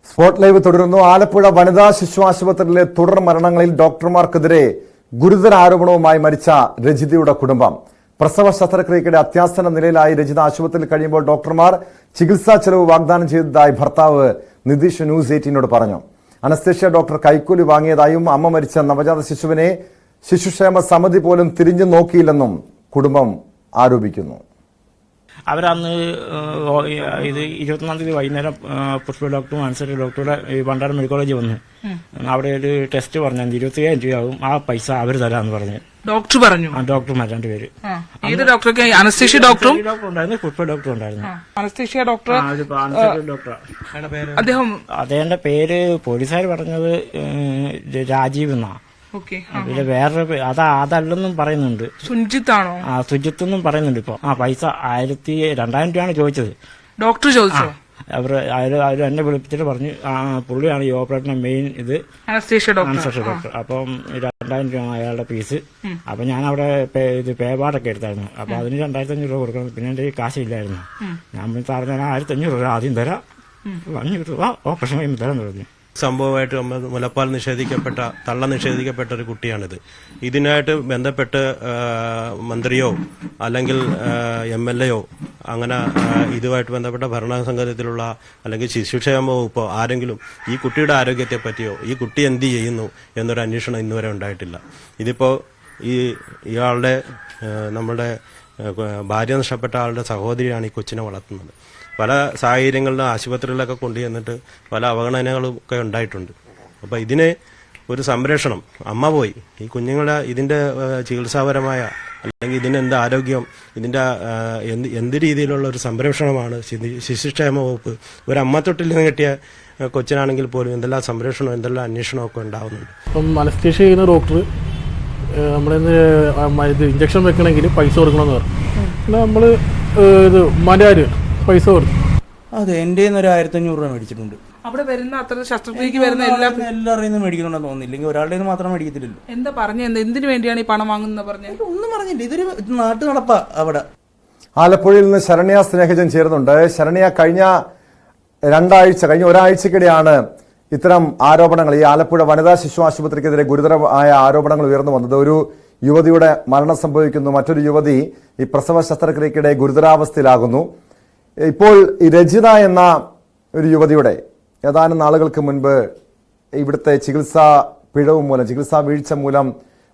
Spot live തുടരുന്നു. ആലപ്പുഴ വനിതാ ശിശു ആശുപത്രിയിലെ തുടർ മരണങ്ങളിൽ ഡോക്ടർമാർക്കെതിരെ ഗുരുതര ആരോപണവുമായി മരിച്ച രജിതയുടെ കുടുംബം. പ്രസവ ശസ്ത്രക്രിയയുടെ അത്യാസന്ന നിലയിലായി രജിത ആശുപത്രിയിൽ കഴിയുമ്പോൾ ഡോക്ടർമാർ ചികിത്സാ ചെലവ് വാഗ്ദാനം ചെയ്തതായി ഭർത്താവ് നിതീഷ് ന്യൂസ് 18 പറഞ്ഞു. അനസ്തേഷ്യ ഡോക്ടർ കൈക്കൂലി വാങ്ങിയതായും അമ്മ മരിച്ച നവജാത ശിശുവിനെ ശിശുക്ഷേമ സമിതി പോലും തിരിഞ്ഞു നോക്കിയില്ലെന്നും കുടുംബം ആരോപിക്കുന്നു. അവരന്ന് ഇത് 21-ാം തീയതി വൈകുന്നേരം പുഷ്പ ഡോക്ടറും അൻസറി ഡോക്ടറുടെ പണ്ടാരം മെഡിക്കൽ കോളേജിൽ വന്ന് അവിടെ ഒരു ടെസ്റ്റ് പറഞ്ഞു 27,000 രൂപയാകും, ആ പൈസ അവർ തരാമെന്ന് പറഞ്ഞു. ഡോക്ടർ പറഞ്ഞു. ഡോക്ടർമാർ രണ്ടുപേര്. ഏത് ഡോക്ടർക്ക്? അനസ്തേഷ്യ ഡോക്ടറും ഉണ്ടായിരുന്നു, പുഷ്പ ഡോക്ടറും ഉണ്ടായിരുന്നു. അനസ്തേഷ്യ ഡോക്ടർ അദ്ദേഹത്തിന്റെ പേര് പോലീസുകാർ പറഞ്ഞത് രാജീവ് എന്നാ. പിന്നെ വേറൊരു അതല്ലെന്നും പറയുന്നുണ്ട്. സുജിത്താണോ? സുജിത്ത് എന്നും പറയുന്നുണ്ട്. ഇപ്പൊ പൈസ 2,000 രൂപയാണ് ചോദിച്ചത്. ഡോക്ടർ ചോദിച്ചോ? അവർ എന്നെ വിളിപ്പിച്ചിട്ട് പറഞ്ഞു പുള്ളിയാണ് ഈ ഓപ്പറേഷന്റെ മെയിൻ ഇത് അനസ്തേഷ്യ ഡോക്ടർ. അപ്പം 2,000 രൂപ അയാളുടെ ഫീസ്. അപ്പൊ ഞാൻ അവിടെ ഇത് പേപാടൊക്കെ എടുത്തായിരുന്നു. അപ്പൊ അതിന് 2,500 രൂപ കൊടുക്കണം. പിന്നെ എന്റെ കാശില്ലായിരുന്നു. ഞാൻ സാറിന് 1,500 രൂപ ആദ്യം തരാം, 500 രൂപ ഓപ്പറേഷൻ കഴിയുമ്പോൾ തരാൻ പറഞ്ഞു. സംഭവമായിട്ട് മുലപ്പാൽ തള്ള നിഷേധിക്കപ്പെട്ട ഒരു കുട്ടിയാണിത്. ഇതിനായിട്ട് ബന്ധപ്പെട്ട് മന്ത്രിയോ അല്ലെങ്കിൽ MLA അങ്ങനെ ഇതുമായിട്ട് ബന്ധപ്പെട്ട ഭരണസംഘത്തിലുള്ള അല്ലെങ്കിൽ ശിശുക്ഷേമ വകുപ്പോ ആരെങ്കിലും ഈ കുട്ടിയുടെ ആരോഗ്യത്തെ പറ്റിയോ ഈ കുട്ടി എന്ത് ചെയ്യുന്നു എന്നൊരു അന്വേഷണം ഇന്നുവരെ ഉണ്ടായിട്ടില്ല. ഇതിപ്പോ ഇയാളുടെ നമ്മുടെ ഭാര്യ നഷ്ടപ്പെട്ട ആളുടെ സഹോദരിയാണ് ഈ കൊച്ചിനെ വളർത്തുന്നത്. പല സാഹചര്യങ്ങളിലും ആശുപത്രികളിലൊക്കെ കൊണ്ടുചെന്നിട്ട് പല അവഗണനകളും ഒക്കെ ഉണ്ടായിട്ടുണ്ട്. അപ്പോൾ ഇതിന് ഒരു സംരക്ഷണം, അമ്മ പോയി ഈ കുഞ്ഞുങ്ങളെ ഇതിന്റെ ചികിത്സാപരമായ അല്ലെങ്കിൽ ഇതിനെന്ത് ആരോഗ്യം, ഇതിന്റെ എന്ത് രീതിയിലുള്ള ഒരു സംരക്ഷണമാണ് ശിശുക്ഷേമ വകുപ്പ് ഒരു അമ്മ തൊട്ടിൽ നിന്ന് കിട്ടിയ കൊച്ചിനാണെങ്കിൽ പോലും എന്തെല്ലാം സംരക്ഷണം എന്തെല്ലാം അന്വേഷണമൊക്കെ ഉണ്ടാവുന്നുണ്ട്. ഇപ്പം അനസ്തേഷ്യ ചെയ്യുന്ന ഡോക്ടർ നമ്മളിത് ഇഞ്ചക്ഷൻ വെക്കണമെങ്കിൽ പൈസ കൊടുക്കണമെന്ന് പറഞ്ഞു. പിന്നെ നമ്മൾ ഇത് ഉമ്മാൻ്റെ പൈസ കൊടുത്തു. അതെ, എൻ്റെ 1,500 രൂപ മേടിച്ചിട്ടുണ്ട്. അവിടെ വരുന്ന അത്ര ശസ്ത്രക്രിയക്ക് വരുന്ന എല്ലാവരും മേടിക്കണമെന്ന് തോന്നുന്നില്ലെങ്കിൽ ഒരാളുടെ മാത്രം മേടിക്കത്തില്ലല്ലോ. എന്താ പറഞ്ഞ എന്തിനു വേണ്ടിയാണ് ഈ പണം വാങ്ങുന്നത് പറഞ്ഞത്? ഒന്നും പറഞ്ഞില്ല, ഇതൊരു നാട്ടു നടപ്പാ. അവിടെ ആലപ്പുഴയിൽ നിന്ന് ശരണ്യ സ്നേഹജൻ ചേരുന്നുണ്ട്. ശരണ്യ, കഴിഞ്ഞ ഒരാഴ്ചക്കിടെയാണ് ഇത്തരം ആരോപണങ്ങൾ ഈ ആലപ്പുഴ വനിതാ ശിശു ആശുപത്രിക്കെതിരെ ഗുരുതരമായ ആരോപണങ്ങൾ ഉയർന്നു വന്നത്. ഒരു യുവതിയുടെ മരണം സംഭവിക്കുന്നു, മറ്റൊരു യുവതി ഈ പ്രസവ ശസ്ത്രക്രിയക്കിടെ ഗുരുതരാവസ്ഥയിലാകുന്നു. ഇപ്പോൾ ഈ രജിത എന്ന ഒരു യുവതിയുടെ ഏതാനും നാളുകൾക്ക് മുൻപ് ഇവിടുത്തെ ചികിത്സാ വീഴ്ച മൂലം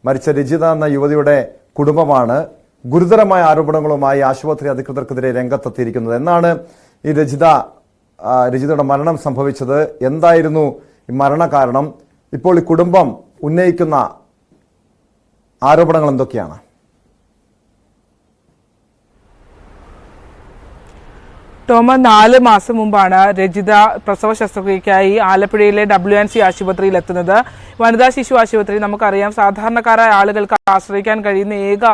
മരിച്ച രജിത എന്ന യുവതിയുടെ കുടുംബമാണ് ഗുരുതരമായ ആരോപണങ്ങളുമായി ആശുപത്രി അധികൃതർക്കെതിരെ രംഗത്തെത്തിയിരിക്കുന്നത്. എന്നാണ് ഈ രജിതയുടെ മരണം സംഭവിച്ചത്? എന്തായിരുന്നു ഈ മരണകാരണം? ഇപ്പോൾ ഈ കുടുംബം ഉന്നയിക്കുന്ന ആരോപണങ്ങൾ എന്തൊക്കെയാണ്? ടോമ, 4 മാസം മുമ്പാണ് രജിത പ്രസവ ശസ്ത്രക്രിയയ്ക്കായി ആലപ്പുഴയിലെ WNC ആശുപത്രിയിൽ എത്തുന്നത്. വനിതാ ശിശു ആശുപത്രി നമുക്കറിയാം സാധാരണക്കാരായ ആളുകൾക്ക് ആശ്രയിക്കാൻ കഴിയുന്ന ഏക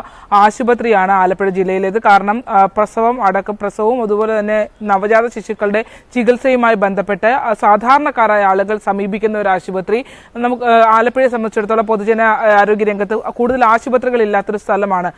ആശുപത്രിയാണ് ആലപ്പുഴ ജില്ലയിലേത്. കാരണം പ്രസവവും അതുപോലെ തന്നെ നവജാത ശിശുക്കളുടെ ചികിത്സയുമായി ബന്ധപ്പെട്ട് സാധാരണക്കാരായ ആളുകൾ സമീപിക്കുന്ന ഒരു ആശുപത്രി. നമുക്ക് ആലപ്പുഴയെ സംബന്ധിച്ചിടത്തോളം പൊതുജന ആരോഗ്യ രംഗത്ത് കൂടുതൽ ആശുപത്രികൾ ഇല്ലാത്തൊരു സ്ഥലമാണ്.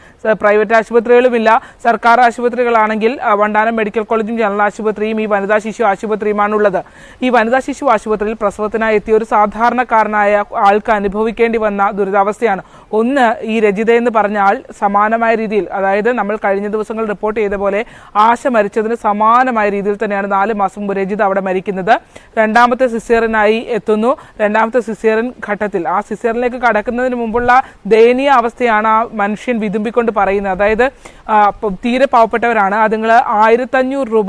പ്രൈവറ്റ് ആശുപത്രികളുമില്ല. സർക്കാർ ആശുപത്രികളാണെങ്കിൽ വണ്ടാനം മെഡിക്കൽ കോളേജും ജനറൽ ആശുപത്രിയും ഈ വനിതാ ശിശു ആശുപത്രിയുമാണുള്ളത്. ഈ വനിതാ ശിശു ആശുപത്രിയിൽ പ്രസവത്തിനായി എത്തിയ ഒരു സാധാരണക്കാരനായ ആൾക്ക് അനുഭവിക്കേണ്ടി വന്ന ദുരിതാവസ്ഥയാണ്. ഒന്ന്, ഈ രജിത എന്ന് പറഞ്ഞാൽ സമാനമായ രീതിയിൽ, അതായത് നമ്മൾ കഴിഞ്ഞ ദിവസങ്ങൾ റിപ്പോർട്ട് ചെയ്ത പോലെ ആശ മരിച്ചതിന് സമാനമായ രീതിയിൽ തന്നെയാണ് 4 മാസം മുമ്പ് രജിത അവിടെ മരിക്കുന്നത്. രണ്ടാമത്തെ സിസേറിനായി എത്തുന്നു. രണ്ടാമത്തെ സിസേറിൻ ഘട്ടത്തിൽ ആ സിസേറിനിലേക്ക് കടക്കുന്നതിന് മുമ്പുള്ള ദയനീയ അവസ്ഥയാണ് ആ മനുഷ്യൻ വിതുമ്പിക്കൊണ്ട് പറയുന്നത്. അതായത് തീരെ പാവപ്പെട്ടവരാണ്. അതുങ്ങൾ 1,500 രൂപ,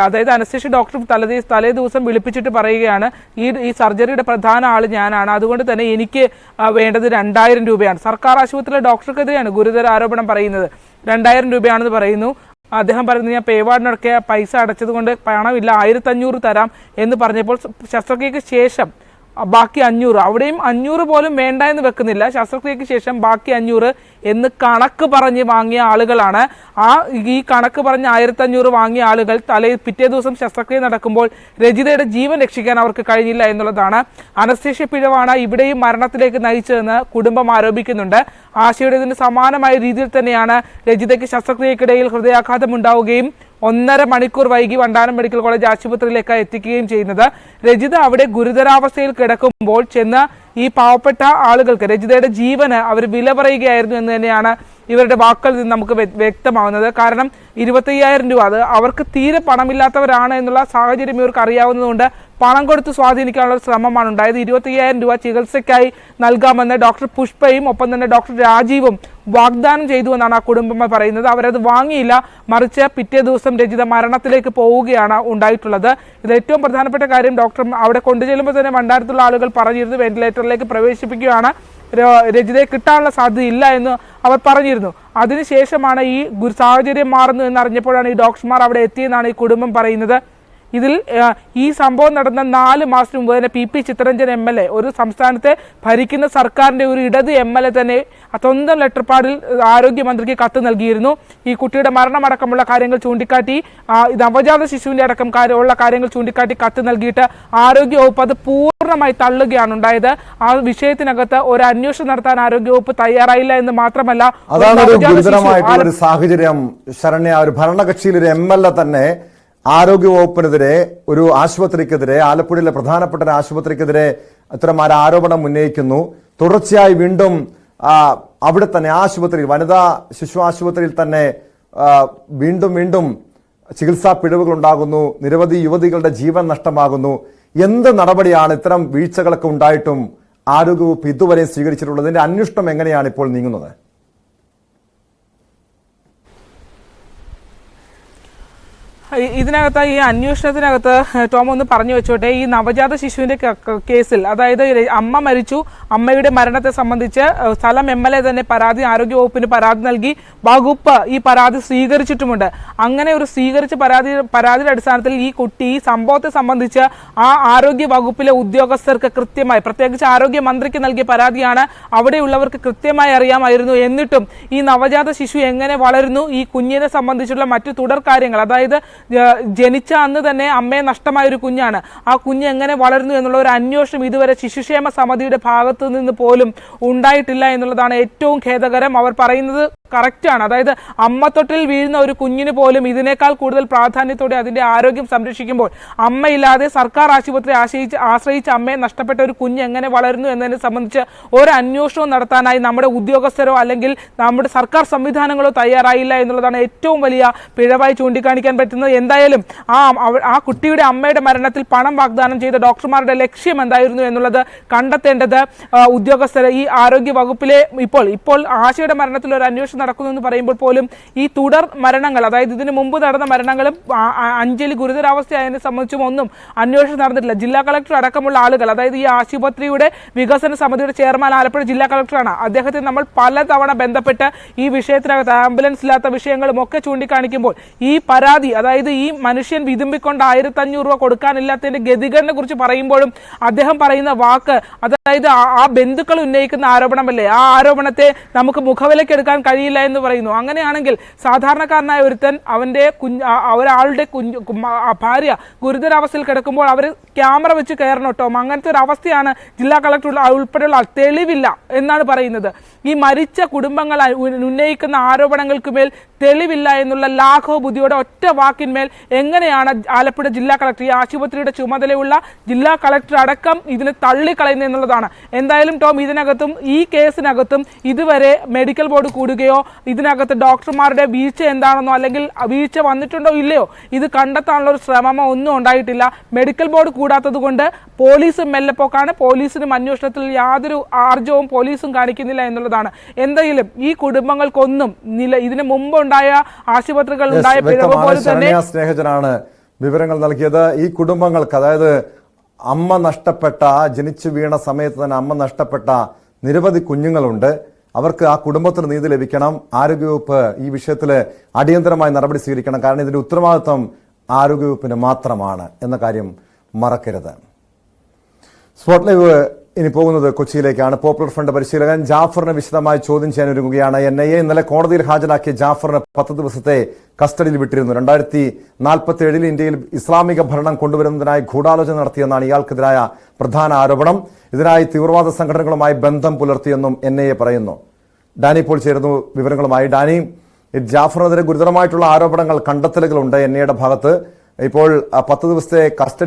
അതായത് അനസ്തേഷ്യ ഡോക്ടർ തലേ ദിവസം വിളിപ്പിച്ചിട്ട് പറയുകയാണ് ഈ സർജറിയുടെ പ്രധാന ആള് ഞാനാണ്, അതുകൊണ്ട് തന്നെ എനിക്ക് വേണ്ടത് 2,000 രൂപയാണ്. സർക്കാർ ആശുപത്രിയിലെ ഡോക്ടർക്കെതിരെയാണ് ഗുരുതര ആരോപണം പറയുന്നത്. 2,000 രൂപയാണെന്ന് പറയുന്നു. അദ്ദേഹം പറയുന്നത് ഞാൻ പേവാർഡിനൊക്കെ പൈസ അടച്ചത് കൊണ്ട് പണമില്ല, 1,500 തരാം എന്ന് പറഞ്ഞപ്പോൾ ശസ്ത്രക്രിയക്ക് ശേഷം ബാക്കി 500, അവിടെയും 500 പോലും വേണ്ട എന്ന് വെക്കുന്നില്ല. ശസ്ത്രക്രിയക്ക് ശേഷം ബാക്കി 500 എന്ന് കണക്ക് പറഞ്ഞ് വാങ്ങിയ ആളുകളാണ്. ഈ കണക്ക് പറഞ്ഞ് 1,500 വാങ്ങിയ ആളുകൾ പിറ്റേ ദിവസം ശസ്ത്രക്രിയ നടക്കുമ്പോൾ രജിതയുടെ ജീവൻ രക്ഷിക്കാൻ അവർക്ക് കഴിഞ്ഞില്ല എന്നുള്ളതാണ്. അനസ്തേഷ്യ പിഴവാണ് ഇവിടെയും മരണത്തിലേക്ക് നയിച്ചതെന്ന് കുടുംബം ആരോപിക്കുന്നുണ്ട്. ആശയുടേതിന് സമാനമായ രീതിയിൽ തന്നെയാണ് രജിതയ്ക്ക് ശസ്ത്രക്രിയക്കിടയിൽ ഹൃദയാഘാതം ഉണ്ടാവുകയും 1.5 മണിക്കൂർ വൈകി വണ്ടാനം മെഡിക്കൽ കോളേജ് ആശുപത്രിയിലേക്ക് എത്തിക്കുകയും ചെയ്യുന്നത്. രജിത അവിടെ ഗുരുതരാവസ്ഥയിൽ കിടക്കുമ്പോൾ ചെന്ന് ഈ പാവപ്പെട്ട ആളുകൾക്ക് രജിതയുടെ ജീവന് അവർ വില പറയുകയായിരുന്നു എന്ന് തന്നെയാണ് ഇവരുടെ വാക്കുകളിൽ നിന്ന് നമുക്ക് വ്യക്തമാവുന്നത്. കാരണം 25,000 രൂപ, അത് അവർക്ക് തീരെ പണമില്ലാത്തവരാണ് എന്നുള്ള സാഹചര്യം ഇവർക്ക് അറിയാവുന്നതുകൊണ്ട് പണം കൊടുത്ത് സ്വാധീനിക്കാനുള്ള ശ്രമമാണ് ഉണ്ടായത്. 25,000 രൂപ ചികിത്സയ്ക്കായി നൽകാമെന്ന് ഡോക്ടർ പുഷ്പയും ഒപ്പം തന്നെ ഡോക്ടർ രാജീവും വാഗ്ദാനം ചെയ്തു എന്നാണ് ആ കുടുംബം പറയുന്നത്. അവരത് വാങ്ങിയില്ല, മറിച്ച് പിറ്റേ ദിവസം രജിത മരണത്തിലേക്ക് പോവുകയാണ് ഉണ്ടായിട്ടുള്ളത്. ഇത് ഏറ്റവും പ്രധാനപ്പെട്ട കാര്യം. ഡോക്ടർ അവിടെ കൊണ്ടുചെല്ലുമ്പോൾ തന്നെ വണ്ടാരത്തുള്ള ആളുകൾ പറഞ്ഞിരുന്നു വെന്റിലേറ്ററിലേക്ക് പ്രവേശിപ്പിക്കുകയാണ്, രജിതയെ കിട്ടാനുള്ള സാധ്യതയില്ല എന്ന് അവർ പറഞ്ഞിരുന്നു. അതിനുശേഷമാണ് ഈ സാഹചര്യം മാറുന്നു എന്നറിഞ്ഞപ്പോഴാണ് ഈ ഡോക്ടർമാർ അവിടെ എത്തിയെന്നാണ് ഈ കുടുംബം പറയുന്നത്. ഇതിൽ ഈ സംഭവം നടന്ന 4 മാസത്തിന് മുമ്പ് തന്നെ PP ചിത്തരഞ്ജൻ MLA, ഒരു സംസ്ഥാനത്തെ ഭരിക്കുന്ന സർക്കാരിന്റെ ഒരു ഇടത് MLA തന്നെ സ്വന്തം ലെറ്റർപാഡിൽ ആരോഗ്യമന്ത്രിക്ക് കത്ത് നൽകിയിരുന്നു. ഈ കുട്ടിയുടെ മരണമടക്കമുള്ള കാര്യങ്ങൾ ചൂണ്ടിക്കാട്ടി, നവജാത ശിശുവിന്റെ അടക്കം ഉള്ള കാര്യങ്ങൾ ചൂണ്ടിക്കാട്ടി കത്ത് നൽകിയിട്ട് ആരോഗ്യവകുപ്പ് അത് പൂർണ്ണമായി തള്ളുകയാണ് ഉണ്ടായത്. ആ വിഷയത്തിനകത്ത് ഒരു അന്വേഷണം നടത്താൻ ആരോഗ്യവകുപ്പ് തയ്യാറായില്ല എന്ന് മാത്രമല്ല, അതാണ് ഒരു ഗുരുതരമായിട്ടുള്ള ഒരു സാഹചര്യം. ശരണ്യ, ഒരു ഭരണകക്ഷിയിൽ ഒരു MLA തന്നെ ആരോഗ്യവകുപ്പിനെതിരെ, ഒരു ആശുപത്രിക്കെതിരെ, ആലപ്പുഴയിലെ പ്രധാനപ്പെട്ട ഒരു ആശുപത്രിക്കെതിരെ ഇത്തരം ആരോപണം ഉന്നയിക്കുന്നു. തുടർച്ചയായി വീണ്ടും അവിടെ തന്നെ ആശുപത്രിയിൽ, വനിതാ ശിശു ആശുപത്രിയിൽ തന്നെ വീണ്ടും ചികിത്സാ പിഴവുകൾ ഉണ്ടാകുന്നു, നിരവധി യുവതികളുടെ ജീവൻ നഷ്ടമാകുന്നു. എന്ത് നടപടിയാണ് ഇത്തരം വീഴ്ചകളൊക്കെ ഉണ്ടായിട്ടും ആരോഗ്യവകുപ്പ് ഇതുവരെ സ്വീകരിച്ചിട്ടുള്ളത്? ഇതിന്റെ അന്വേഷണം എങ്ങനെയാണ് ഇപ്പോൾ നീങ്ങുന്നത്? ഇതിനകത്ത്, ഈ അന്വേഷണത്തിനകത്ത് ടോം ഒന്ന് പറഞ്ഞു വെച്ചോട്ടെ, ഈ നവജാത ശിശുവിന്റെ കേസിൽ, അതായത് അമ്മ മരിച്ചു, അമ്മയുടെ മരണത്തെ സംബന്ധിച്ച് സ്ഥലം MLA തന്നെ ആരോഗ്യവകുപ്പിന് പരാതി നൽകി. വകുപ്പ് ഈ പരാതി സ്വീകരിച്ചിട്ടുമുണ്ട്. അങ്ങനെ ഒരു സ്വീകരിച്ച പരാതിയുടെ അടിസ്ഥാനത്തിൽ ഈ കുട്ടി, ഈ സംഭവത്തെ സംബന്ധിച്ച് ആ ആരോഗ്യ വകുപ്പിലെ ഉദ്യോഗസ്ഥർക്ക് കൃത്യമായി, പ്രത്യേകിച്ച് ആരോഗ്യമന്ത്രിക്ക് നൽകിയ പരാതിയാണ്. അവിടെയുള്ളവർക്ക് കൃത്യമായി അറിയാമായിരുന്നു. എന്നിട്ടും ഈ നവജാത ശിശു എങ്ങനെ വളരുന്നു, ഈ കുഞ്ഞിനെ സംബന്ധിച്ചുള്ള മറ്റു തുടർ കാര്യങ്ങൾ, അതായത് ജനിച്ച അന്ന് തന്നെ അമ്മയെ നഷ്ടമായ ഒരു കുഞ്ഞാണ്, ആ കുഞ്ഞ് എങ്ങനെ വളരുന്നു എന്നുള്ള ഒരു അന്വേഷണം ഇതുവരെ ശിശുക്ഷേമ സമിതിയുടെ ഭാഗത്തു നിന്ന് പോലും ഉണ്ടായിട്ടില്ല എന്നുള്ളതാണ് ഏറ്റവും ഖേദകരം. അവർ പറയുന്നത് കറക്റ്റാണ്. അതായത് അമ്മത്തൊട്ടിൽ വീഴുന്ന ഒരു കുഞ്ഞിന് പോലും ഇതിനേക്കാൾ കൂടുതൽ പ്രാധാന്യത്തോടെ അതിന്റെ ആരോഗ്യം സംരക്ഷിക്കുമ്പോൾ, അമ്മയില്ലാതെ സർക്കാർ ആശുപത്രി ആശ്രയിച്ച് അമ്മയെ നഷ്ടപ്പെട്ട ഒരു കുഞ്ഞ് എങ്ങനെ വളരുന്നു എന്നതിനെ സംബന്ധിച്ച് ഒരു അന്വേഷണവും നടത്താനായി നമ്മുടെ ഉദ്യോഗസ്ഥരോ അല്ലെങ്കിൽ നമ്മുടെ സർക്കാർ സംവിധാനങ്ങളോ തയ്യാറായില്ല എന്നുള്ളതാണ് ഏറ്റവും വലിയ പിഴവായി ചൂണ്ടിക്കാണിക്കാൻ പറ്റുന്നത്. എന്തായാലും ആ കുട്ടിയുടെ അമ്മയുടെ മരണത്തിൽ പണം വാഗ്ദാനം ചെയ്ത ഡോക്ടർമാരുടെ ലക്ഷ്യം എന്തായിരുന്നു എന്നുള്ളത് കണ്ടെത്തേണ്ടത് ഉദ്യോഗസ്ഥർ, ഈ ആരോഗ്യ വകുപ്പിലെ ഇപ്പോൾ ആശയുടെ മരണത്തിൽ ഒരു അന്വേഷണം നടക്കുന്നു എന്ന് പറയുമ്പോൾ പോലും ഈ തുടർ മരണങ്ങൾ, അതായത് ഇതിനു മുമ്പ് നടന്ന മരണങ്ങളും അഞ്ജലി ഗുരുതരാവസ്ഥയായതിനെ സംബന്ധിച്ചും ഒന്നും അന്വേഷണം നടന്നിട്ടില്ല. ജില്ലാ കളക്ടർ അടക്കമുള്ള ആളുകൾ, അതായത് ഈ ആശുപത്രിയുടെ വികസന സമിതിയുടെ ചെയർമാൻ ആലപ്പുഴ ജില്ലാ കളക്ടറാണ്, അദ്ദേഹത്തെ നമ്മൾ പലതവണ ബന്ധപ്പെട്ട് ഈ വിഷയത്തിനകത്ത് ആംബുലൻസ് ഇല്ലാത്ത വിഷയങ്ങളും ഒക്കെ ചൂണ്ടിക്കാണിക്കുമ്പോൾ ഈ പരാതി, അതായത് ഈ മനുഷ്യൻ വിതുമ്പിക്കൊണ്ട് 1,500 രൂപ കൊടുക്കാനില്ലാത്തതിന്റെ ഗതികേടിനെ കുറിച്ച് പറയുമ്പോഴും അദ്ദേഹം പറയുന്ന വാക്ക്, അതായത് ആ ബന്ധുക്കൾ ഉന്നയിക്കുന്ന ആരോപണമല്ലേ, ആ ആരോപണത്തെ നമുക്ക് മുഖവിലക്കെടുക്കാൻ കഴിയില്ല എന്ന് പറയുന്നു. അങ്ങനെയാണെങ്കിൽ സാധാരണക്കാരനായ ഒരുത്തൻ, ഒരാളുടെ ഭാര്യ ഗുരുതരാവസ്ഥയിൽ കിടക്കുമ്പോൾ അവർ ക്യാമറ വെച്ച് കയറണോട്ടോ, അങ്ങനത്തെ ഒരു അവസ്ഥയാണ് ജില്ലാ കളക്ടർ ഉൾപ്പെടെയുള്ള തെളിവില്ല എന്നാണ് പറയുന്നത്. ഈ മരിച്ച കുടുംബങ്ങൾ ഉന്നയിക്കുന്ന ആരോപണങ്ങൾക്ക് മേൽ തെളിവില്ല എന്നുള്ള ലാഘവ ബുദ്ധിയോടെ ഒറ്റ വാക്കിന്മേൽ എങ്ങനെയാണ് ആലപ്പുഴ ജില്ലാ കളക്ടർ, ഈ ആശുപത്രിയുടെ ചുമതലയുള്ള ജില്ലാ കളക്ടർ അടക്കം ഇതിനെ തള്ളിക്കളയുന്നത് എന്നുള്ളതാണ്. എന്തായാലും ടോം, ഇതിനകത്തും ഈ കേസിനകത്തും ഇതുവരെ മെഡിക്കൽ ബോർഡ് കൂടുകയോ ഇതിനകത്ത് ഡോക്ടർമാരുടെ വീഴ്ച എന്താണെന്നോ അല്ലെങ്കിൽ വീഴ്ച വന്നിട്ടുണ്ടോ ഇല്ലയോ ഇത് കണ്ടെത്താനുള്ള ഒരു ശ്രമമോ ഒന്നും ഉണ്ടായിട്ടില്ല. മെഡിക്കൽ ബോർഡ് കൂടാത്തത് കൊണ്ട് പോലീസും മെല്ലെപ്പോക്കാണ്. പോലീസിനും അന്വേഷണത്തിൽ യാതൊരു ആർജവും പോലീസും കാണിക്കുന്നില്ല എന്നുള്ളതാണ്. എന്തായാലും ഈ കുടുംബങ്ങൾക്കൊന്നും ഇതിന് മുമ്പുണ്ടായ ആശുപത്രികൾ ഉണ്ടായ പിഴവ് പോലെ തന്നെ സ്നേഹജനാണ് വിവരങ്ങൾ നൽകിയത്. ഈ കുടുംബങ്ങൾക്ക്, അതായത് അമ്മ നഷ്ടപ്പെട്ട, ജനിച്ചു വീണ സമയത്ത് തന്നെ അമ്മ നഷ്ടപ്പെട്ട നിരവധി കുഞ്ഞുങ്ങളുണ്ട്. അവർക്ക് ആ കുടുംബത്തിന് നീതി ലഭിക്കണം. ആരോഗ്യവകുപ്പ് ഈ വിഷയത്തിൽ അടിയന്തരമായി നടപടി സ്വീകരിക്കണം. കാരണം ഇതിന്റെ ഉത്തരവാദിത്വം ആരോഗ്യവകുപ്പിന് മാത്രമാണ് എന്ന കാര്യം മറക്കരുത്. സ്പോട്ട് ലൈവ് ഇനി പോകുന്നത് കൊച്ചിയിലേക്കാണ്. പോപ്പുലർ ഫ്രണ്ട് പരിശീലകൻ ജാഫറിനെ വിശദമായി ചോദ്യം ചെയ്യാൻ ഒരുങ്ങുകയാണ്. NIA ഇന്നലെ കോടതിയിൽ ഹാജരാക്കിയ ജാഫറിന് 10 ദിവസത്തെ കസ്റ്റഡിയിൽ വിട്ടിരുന്നു. 2047 ഇന്ത്യയിൽ ഇസ്ലാമിക ഭരണം കൊണ്ടുവരുന്നതിനായി ഗൂഢാലോചന നടത്തിയെന്നാണ് ഇയാൾക്കെതിരായ പ്രധാന ആരോപണം. ഇതിനായി തീവ്രവാദ സംഘടനകളുമായി ബന്ധം പുലർത്തിയെന്നും NIA പറയുന്നു. ഡാനി ഇപ്പോൾ ചേരുന്നു വിവരങ്ങളുമായി. ഡാനി, ഈ ജാഫറിനെതിരെ ഗുരുതരമായിട്ടുള്ള ആരോപണങ്ങൾ, കണ്ടെത്തലുകളുണ്ട് എൻ ഐയുടെ ഭാഗത്ത്. ഇപ്പോൾ 10 ദിവസത്തെ കസ്റ്റഡി